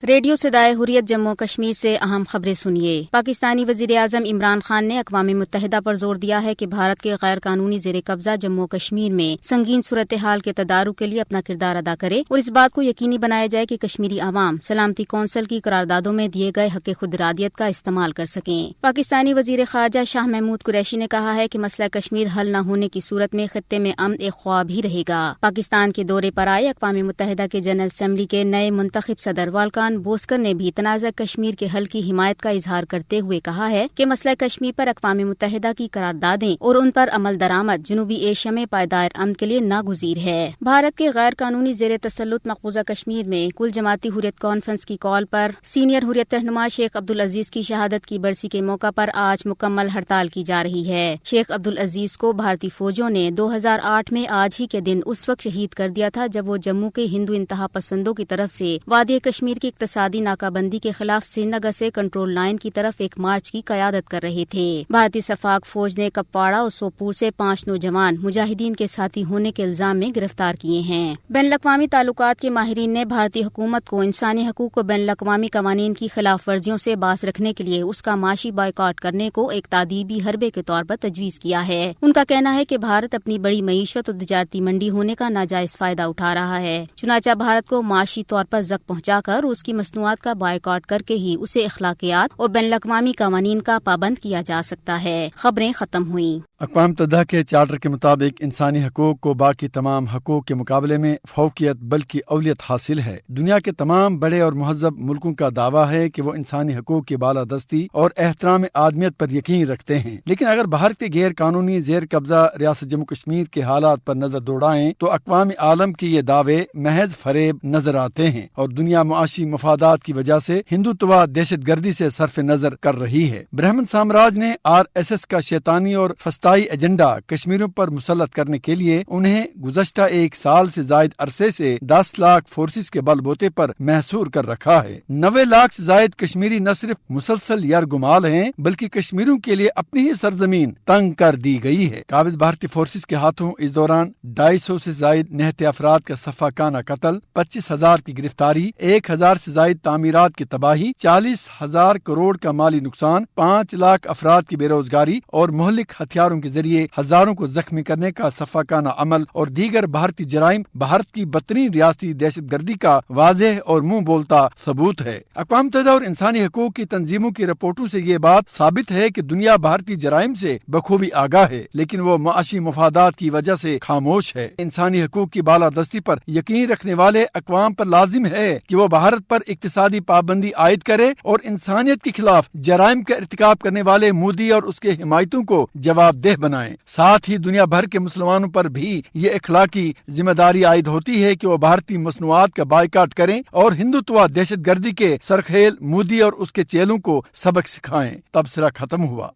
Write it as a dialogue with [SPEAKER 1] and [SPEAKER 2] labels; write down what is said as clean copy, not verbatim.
[SPEAKER 1] Radio صدائے حریت جموں کشمیر سے اہم خبریں سنیے۔ پاکستانی وزیراعظم عمران خان نے اقوام متحدہ پر زور دیا ہے کہ بھارت کے غیر قانونی زیر قبضہ جموں کشمیر میں سنگین صورتحال کے تدارک کے لیے اپنا کردار ادا کرے اور اس بات کو یقینی بنایا جائے کہ کشمیری عوام سلامتی کونسل کی قراردادوں میں دیے گئے حق خود ارادیت کا استعمال کر سکیں۔ پاکستانی وزیر خارجہ شاہ محمود قریشی نے کہا ہے کہ مسئلہ کشمیر حل نہ ہونے کی صورت میں خطے میں امن ایک خواب ہی رہے گا۔ پاکستان کے دورے پر آئے اقوام متحدہ کے جنرل اسمبلی کے نئے منتخب صدر والکان بوسکر نے بھی تنازع کشمیر کے حل کی حمایت کا اظہار کرتے ہوئے کہا ہے کہ مسئلہ کشمیر پر اقوام متحدہ کی قراردادیں اور ان پر عمل درآمد جنوبی ایشیا میں پائیدار امن کے لیے ناگزیر ہے۔ بھارت کے غیر قانونی زیر تسلط مقبوضہ کشمیر میں کل جماعتی حریت کانفرنس کی کال پر سینئر حریت رہنما شیخ عبدالعزیز کی شہادت کی برسی کے موقع پر آج مکمل ہڑتال کی جا رہی ہے۔ شیخ عبدالعزیز کو بھارتی فوجوں نے 2008 میں آج ہی کے دن اس وقت شہید کر دیا تھا جب وہ جموں کے ہندو انتہا پسندوں کی طرف سے وادی کشمیر کی اقتصادی ناکہ بندی کے خلاف سری نگر سے کنٹرول لائن کی طرف ایک مارچ کی قیادت کر رہے تھے۔ بھارتی شفاق فوج نے کپواڑہ اور سوپور سے 5 نوجوان مجاہدین کے ساتھی ہونے کے الزام میں گرفتار کیے ہیں۔ بین الاقوامی تعلقات کے ماہرین نے بھارتی حکومت کو انسانی حقوق و بین الاقوامی قوانین کی خلاف ورزیوں سے باز رکھنے کے لیے اس کا معاشی بائیکاٹ کرنے کو ایک تادیبی حربے کے طور پر تجویز کیا ہے۔ ان کا کہنا ہے کہ بھارت اپنی بڑی معیشت اور تجارتی منڈی ہونے کا ناجائز فائدہ اٹھا رہا ہے، چنانچہ بھارت کو معاشی طور پر زک پہنچا کر اس کی مصنوعات کا بائیکاٹ کر کے ہی اسے اخلاقیات اور بین الاقوامی قوانین کا پابند کیا جا سکتا ہے۔ خبریں ختم ہوئیں۔
[SPEAKER 2] اقوام متحدہ کے چارٹر کے مطابق انسانی حقوق کو باقی تمام حقوق کے مقابلے میں فوقیت بلکہ اولیت حاصل ہے۔ دنیا کے تمام بڑے اور مہذب ملکوں کا دعویٰ ہے کہ وہ انسانی حقوق کی بالادستی اور احترام آدمیت پر یقین رکھتے ہیں، لیکن اگر بھارت کے غیر قانونی زیر قبضہ ریاست جموں کشمیر کے حالات پر نظر دوڑائیں تو اقوام عالم کی یہ دعوے محض فریب نظر آتے ہیں اور دنیا معاشی مفادات کی وجہ سے ہندوتوا دہشت گردی سے صرف نظر کر رہی ہے۔ برہمن سامراج نے RSS کا شیطانی اور فسطائی ایجنڈا کشمیریوں پر مسلط کرنے کے لیے انہیں گزشتہ 1 سال سے زائد عرصے سے 10 لاکھ فورسز کے بل بوتے پر محصور کر رکھا ہے۔ 90 لاکھ سے زائد کشمیری نہ صرف مسلسل یرغمال ہیں بلکہ کشمیریوں کے لیے اپنی ہی سرزمین تنگ کر دی گئی ہے۔ قابض بھارتی فورسز کے ہاتھوں اس دوران 250 سے زائد نہتے افراد کا صفاقانہ قتل، 25,000 کی گرفتاری، 1,000 سے زائد تعمیرات کی تباہی، 40,000 کروڑ کا مالی نقصان، 5 لاکھ افراد کی بے روزگاری اور مہلک ہتھیاروں کے ذریعے ہزاروں کو زخمی کرنے کا صفاقانہ عمل اور دیگر بھارتی جرائم بھارت کی بدترین ریاستی دہشت گردی کا واضح اور منہ بولتا ثبوت ہے۔ اقوام متحدہ اور انسانی حقوق کی تنظیموں کی رپورٹوں سے یہ بات ثابت ہے کہ دنیا بھارتی جرائم سے بخوبی آگاہ ہے، لیکن وہ معاشی مفادات کی وجہ سے خاموش ہے۔ انسانی حقوق کی بالادستی پر یقین رکھنے والے اقوام پر لازم ہے کہ وہ بھارت پر اقتصادی پابندی عائد کرے اور انسانیت کے خلاف جرائم کا ارتکاب کرنے والے مودی اور اس کے حمایتوں کو جواب دہ بنائیں۔ ساتھ ہی دنیا بھر کے مسلمانوں پر بھی یہ اخلاقی ذمہ داری عائد ہوتی ہے کہ وہ بھارتی مصنوعات کا بائیکاٹ کریں اور ہندوتوا دہشت گردی کے سرخیل مودی اور اس کے چیلوں کو سبق سکھائیں۔ تبصرہ ختم ہوا۔